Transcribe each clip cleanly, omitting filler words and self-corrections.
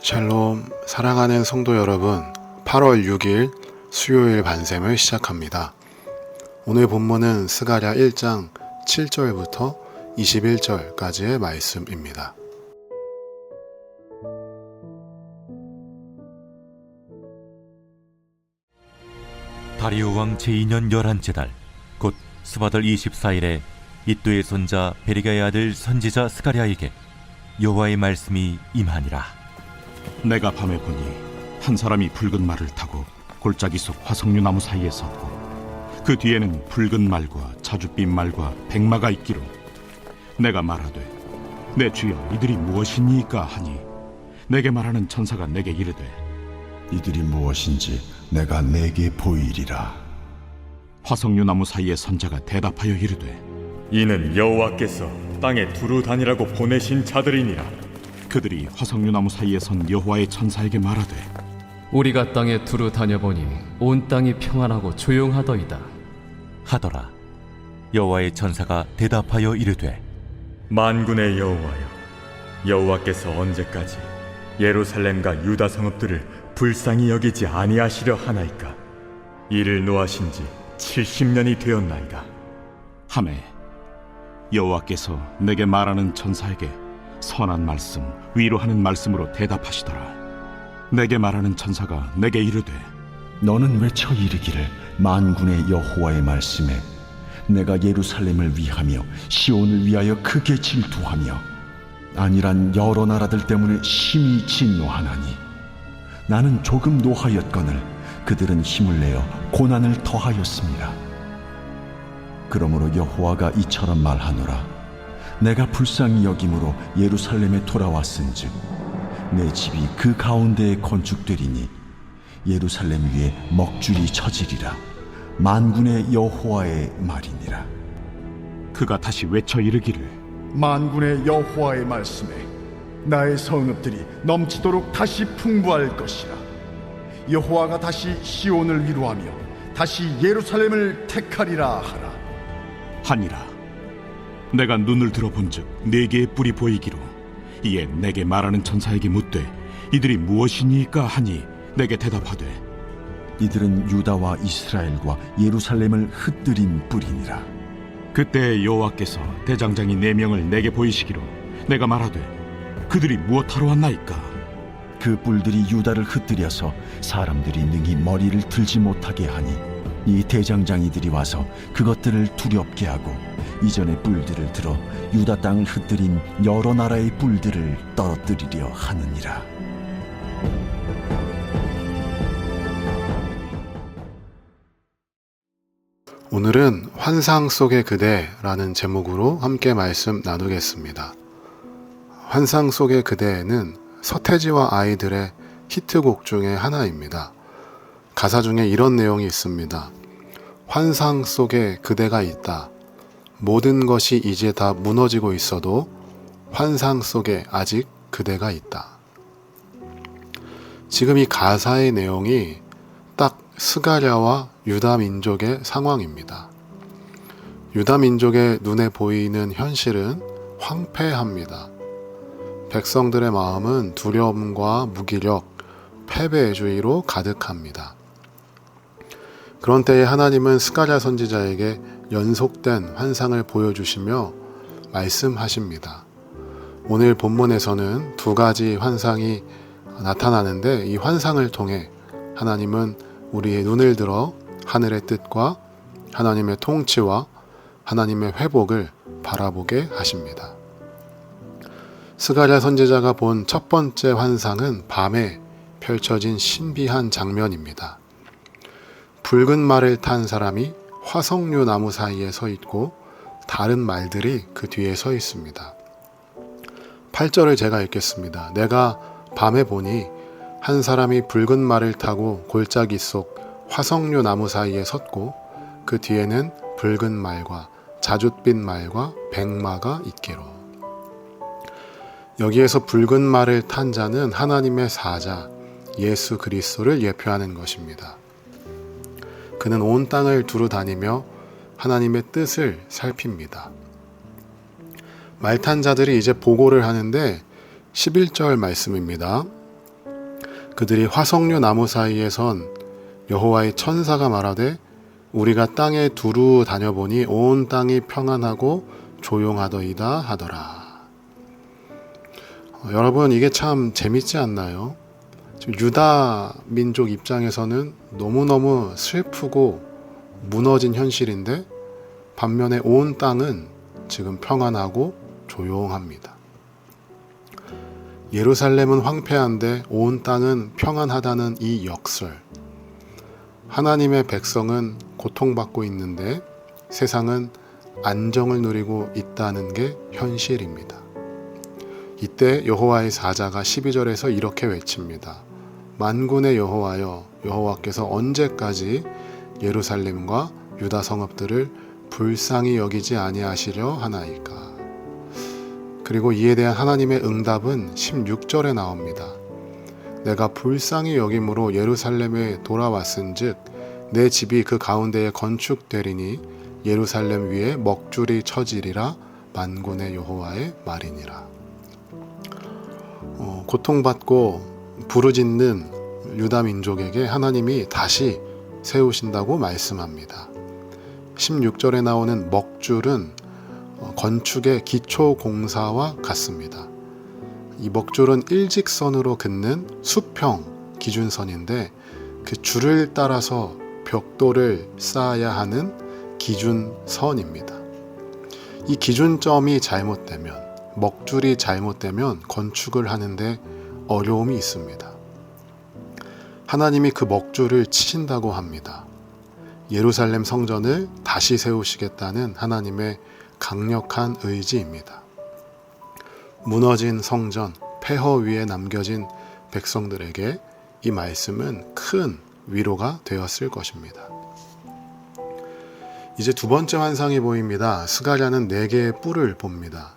샬롬, 사랑하는 성도 여러분, 8월 6일 수요일 반샘을 시작합니다. 오늘 본문은 스가랴 1장 7절부터 21절까지의 말씀입니다. 다리오 왕 제2년 11째 달, 곧 스바들 24일에 이또의 손자 베리가의 아들 선지자 스가랴에게 여호와의 말씀이 임하니라. 내가 밤에 보니 한 사람이 붉은 말을 타고 골짜기 속 화석류 나무 사이에 섰고 그 뒤에는 붉은 말과 자줏빛 말과 백마가 있기로 내가 말하되 내 주여 이들이 무엇이니까 하니 내게 말하는 천사가 내게 이르되 이들이 무엇인지 내가 내게 보이리라. 화석류 나무 사이에 선자가 대답하여 이르되 이는 여호와께서 땅에 두루 다니라고 보내신 자들이니라. 그들이 화석류 나무 사이에 선 여호와의 천사에게 말하되 우리가 땅에 두루 다녀보니 온 땅이 평안하고 조용하더이다 하더라. 여호와의 천사가 대답하여 이르되 만군의 여호와여, 여호와께서 언제까지 예루살렘과 유다 성읍들을 불쌍히 여기지 아니하시려 하나이까? 이를 노하신 지 70년이 되었나이다. 하매 여호와께서 내게 말하는 천사에게 선한 말씀, 위로하는 말씀으로 대답하시더라. 내게 말하는 천사가 내게 이르되 너는 외쳐 이르기를 만군의 여호와의 말씀에 내가 예루살렘을 위하며 시온을 위하여 크게 질투하며 아니란 여러 나라들 때문에 심히 진노하나니 나는 조금 노하였거늘 그들은 힘을 내어 고난을 더하였습니다. 그러므로 여호와가 이처럼 말하노라. 내가 불쌍히 여김으로 예루살렘에 돌아왔은즉 내 집이 그 가운데에 건축되리니 예루살렘 위에 먹줄이 쳐지리라. 만군의 여호와의 말이니라. 그가 다시 외쳐 이르기를 만군의 여호와의 말씀에 나의 성읍들이 넘치도록 다시 풍부할 것이라. 여호와가 다시 시온을 위로하며 다시 예루살렘을 택하리라 하라. 하니라. 내가 눈을 들어본즉 네 개의 뿔이 보이기로 이에 내게 말하는 천사에게 묻되 이들이 무엇이니까 하니 내게 대답하되 이들은 유다와 이스라엘과 예루살렘을 흩뜨린 뿌리니라. 그때 여호와께서 대장장이 4명을 내게 보이시기로 내가 말하되 그들이 무엇하러 왔나이까? 그 뿔들이 유다를 흩뜨려서 사람들이 능히 머리를 들지 못하게 하니 이 대장장이들이 와서 그것들을 두렵게 하고 이전의 뿔들을 들어 유다 땅을 흩뜨린 여러 나라의 뿔들을 떨어뜨리려 하느니라. 오늘은 환상 속의 그대라는 제목으로 함께 말씀 나누겠습니다. 환상 속의 그대는 서태지와 아이들의 히트곡 중에 하나입니다. 가사 중에 이런 내용이 있습니다. 환상 속에 그대가 있다. 모든 것이 이제 다 무너지고 있어도 환상 속에 아직 그대가 있다. 지금 이 가사의 내용이 딱 스가랴와 유다 민족의 상황입니다. 유다 민족의 눈에 보이는 현실은 황폐합니다. 백성들의 마음은 두려움과 무기력, 패배주의로 가득합니다. 그런 때에 하나님은 스가랴 선지자에게 연속된 환상을 보여주시며 말씀하십니다. 오늘 본문에서는 2가지 환상이 나타나는데 이 환상을 통해 하나님은 우리의 눈을 들어 하늘의 뜻과 하나님의 통치와 하나님의 회복을 바라보게 하십니다. 스가랴 선지자가 본 첫 번째 환상은 밤에 펼쳐진 신비한 장면입니다. 붉은 말을 탄 사람이 화석류 나무 사이에 서 있고 다른 말들이 그 뒤에 서 있습니다. 8절을 제가 읽겠습니다. 내가 밤에 보니 한 사람이 붉은 말을 타고 골짜기 속 화석류 나무 사이에 섰고 그 뒤에는 붉은 말과 자줏빛 말과 백마가 있기로. 여기에서 붉은 말을 탄 자는 하나님의 사자 예수 그리스도를 예표하는 것입니다. 그는 온 땅을 두루 다니며 하나님의 뜻을 살핍니다. 말탄 자들이 이제 보고를 하는데 11절 말씀입니다. 그들이 화석류 나무 사이에 선 여호와의 천사가 말하되 우리가 땅에 두루 다녀보니 온 땅이 평안하고 조용하더이다 하더라. 여러분, 이게 참 재밌지 않나요? 지금 유다 민족 입장에서는 너무너무 슬프고 무너진 현실인데 반면에 온 땅은 지금 평안하고 조용합니다. 예루살렘은 황폐한데 온 땅은 평안하다는 이 역설. 하나님의 백성은 고통받고 있는데 세상은 안정을 누리고 있다는 게 현실입니다. 이때 여호와의 사자가 12절에서 이렇게 외칩니다. 만군의 여호와여, 여호와께서 언제까지 예루살렘과 유다 성읍들을 불쌍히 여기지 아니하시려 하나이까. 그리고 이에 대한 하나님의 응답은 16절에 나옵니다. 내가 불쌍히 여김으로 예루살렘에 돌아왔은즉 내 집이 그 가운데에 건축되리니 예루살렘 위에 먹줄이 쳐지리라. 만군의 여호와의 말이니라. 고통받고 부르짖는 유다 민족에게 하나님이 다시 세우신다고 말씀합니다. 16절에 나오는 먹줄은 건축의 기초 공사와 같습니다. 이 먹줄은 일직선으로 긋는 수평 기준선인데 그 줄을 따라서 벽돌을 쌓아야 하는 기준선입니다. 이 기준점이 잘못되면, 먹줄이 잘못되면 건축을 하는데 어려움이 있습니다. 하나님이 그 먹줄을 치신다고 합니다. 예루살렘 성전을 다시 세우시겠다는 하나님의 강력한 의지입니다. 무너진 성전, 폐허 위에 남겨진 백성들에게 이 말씀은 큰 위로가 되었을 것입니다. 이제 두 번째 환상이 보입니다. 스가랴는 4개의 뿔을 봅니다.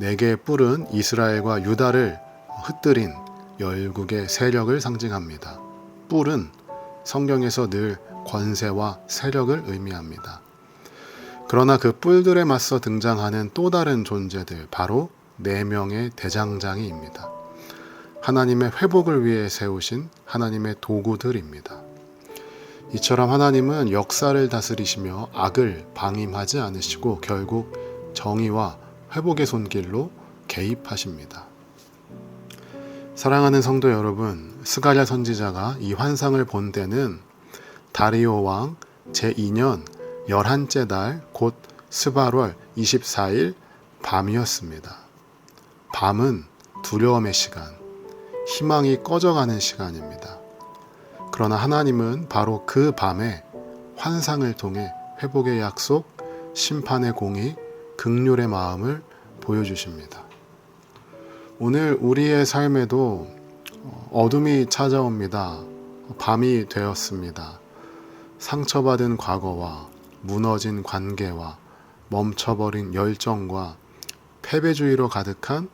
4개의 뿔은 이스라엘과 유다를 흩뜨린 열국의 세력을 상징합니다. 뿔은 성경에서 늘 권세와 세력을 의미합니다. 그러나 그 뿔들에 맞서 등장하는 또 다른 존재들, 바로 4명의 대장장이입니다. 하나님의 회복을 위해 세우신 하나님의 도구들입니다. 이처럼 하나님은 역사를 다스리시며 악을 방임하지 않으시고 결국 정의와 회복의 손길로 개입하십니다. 사랑하는 성도 여러분, 스가랴 선지자가 이 환상을 본 때는 다리오 왕 제2년 11째 달 곧 스바롤 24일 밤이었습니다. 밤은 두려움의 시간, 희망이 꺼져가는 시간입니다. 그러나 하나님은 바로 그 밤에 환상을 통해 회복의 약속, 심판의 공의, 긍휼의 마음을 보여주십니다. 오늘 우리의 삶에도 어둠이 찾아옵니다. 밤이 되었습니다. 상처받은 과거와 무너진 관계와 멈춰버린 열정과 패배주의로 가득한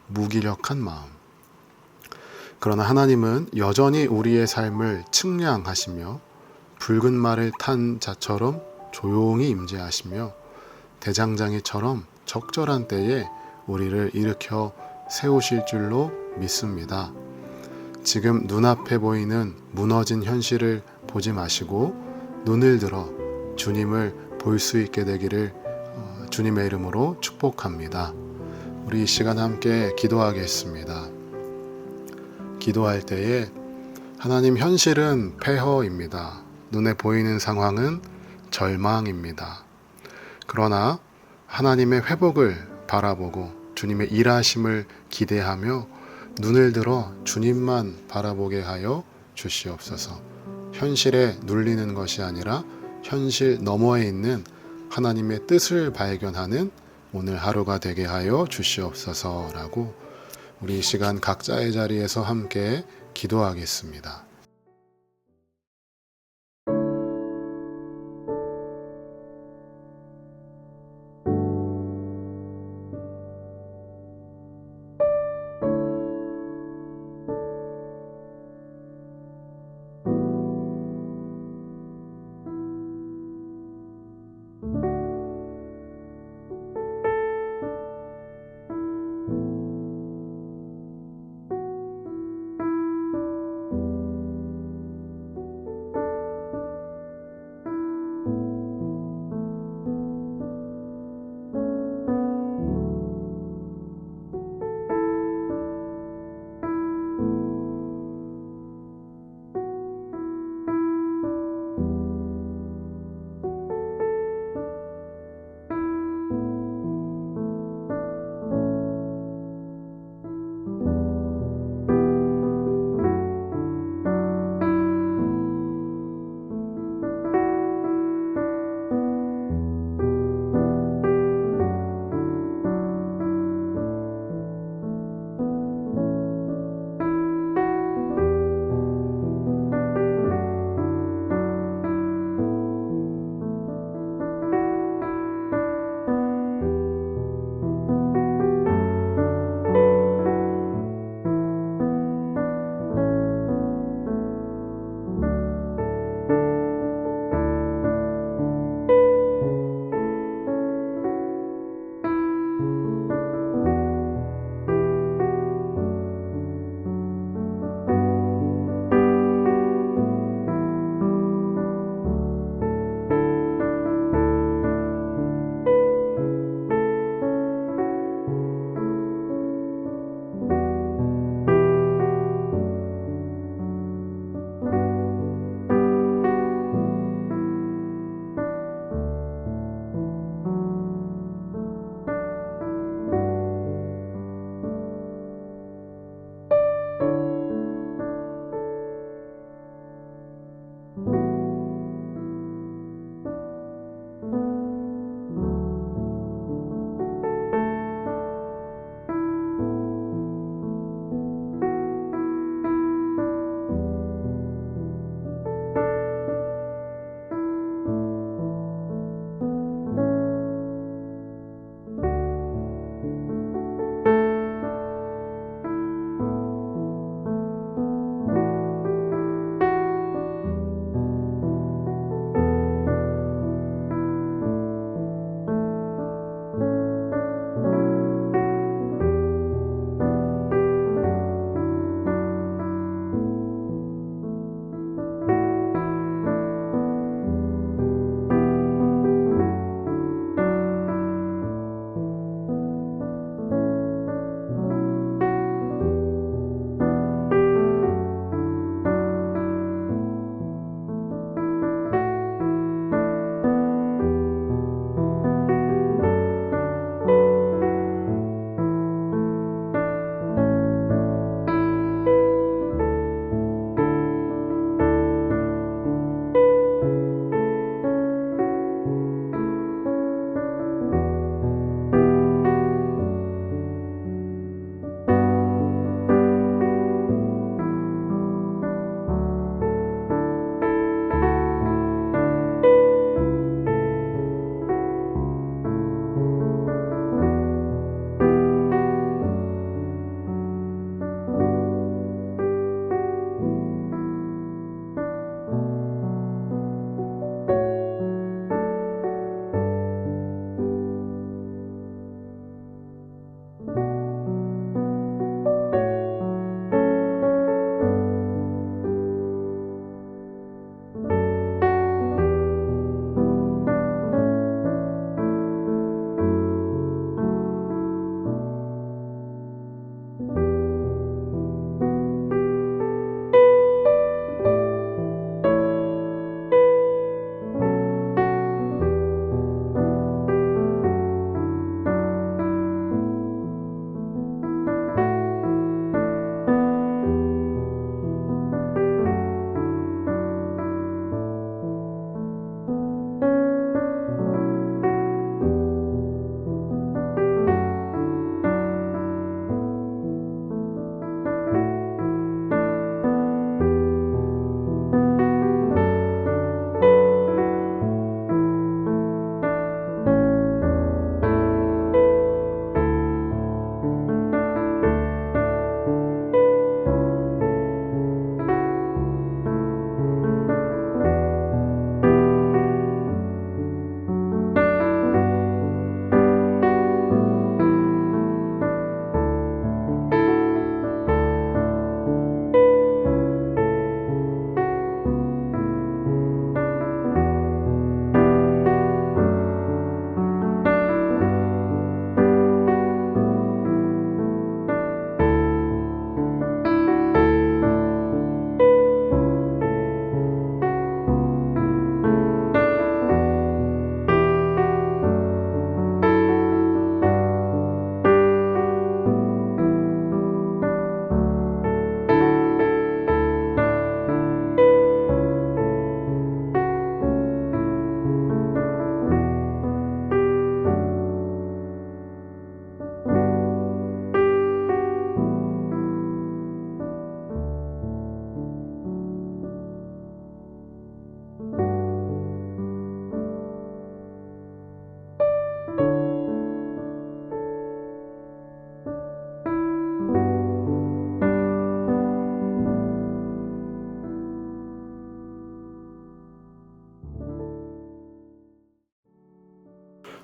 무기력한 마음. 그러나 하나님은 여전히 우리의 삶을 측량하시며 붉은 말을 탄 자처럼 조용히 임재하시며 대장장이처럼 적절한 때에 우리를 일으켜 세우실 줄로 믿습니다. 지금 눈앞에 보이는 무너진 현실을 보지 마시고 눈을 들어 주님을 볼 수 있게 되기를 주님의 이름으로 축복합니다. 우리 이 시간 함께 기도하겠습니다. 기도할 때에 하나님, 현실은 폐허입니다. 눈에 보이는 상황은 절망입니다. 그러나 하나님의 회복을 바라보고 주님의 일하심을 기대하며 눈을 들어 주님만 바라보게 하여 주시옵소서. 현실에 눌리는 것이 아니라 현실 너머에 있는 하나님의 뜻을 발견하는 오늘 하루가 되게 하여 주시옵소서라고 우리 이 시간 각자의 자리에서 함께 기도하겠습니다.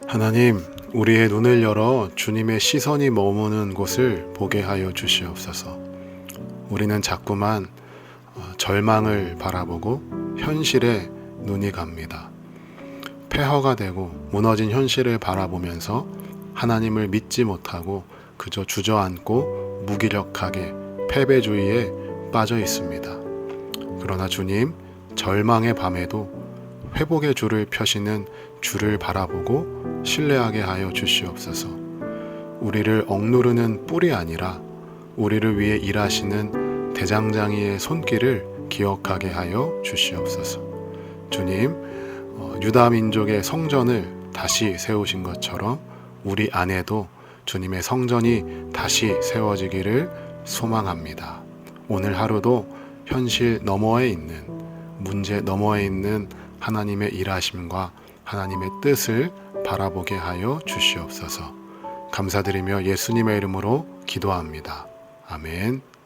하나님, 우리의 눈을 열어 주님의 시선이 머무는 곳을 보게 하여 주시옵소서. 우리는 자꾸만 절망을 바라보고 현실에 눈이 갑니다. 폐허가 되고 무너진 현실을 바라보면서 하나님을 믿지 못하고 그저 주저앉고 무기력하게 패배주의에 빠져 있습니다. 그러나 주님, 절망의 밤에도 회복의 줄을 펴시는 주를 바라보고 신뢰하게 하여 주시옵소서. 우리를 억누르는 뿔이 아니라 우리를 위해 일하시는 대장장이의 손길을 기억하게 하여 주시옵소서. 주님, 유다 민족의 성전을 다시 세우신 것처럼 우리 안에도 주님의 성전이 다시 세워지기를 소망합니다. 오늘 하루도 현실 너머에 있는, 문제 너머에 있는 하나님의 일하심과 하나님의 뜻을 바라보게 하여 주시옵소서. 감사드리며 예수님의 이름으로 기도합니다. 아멘.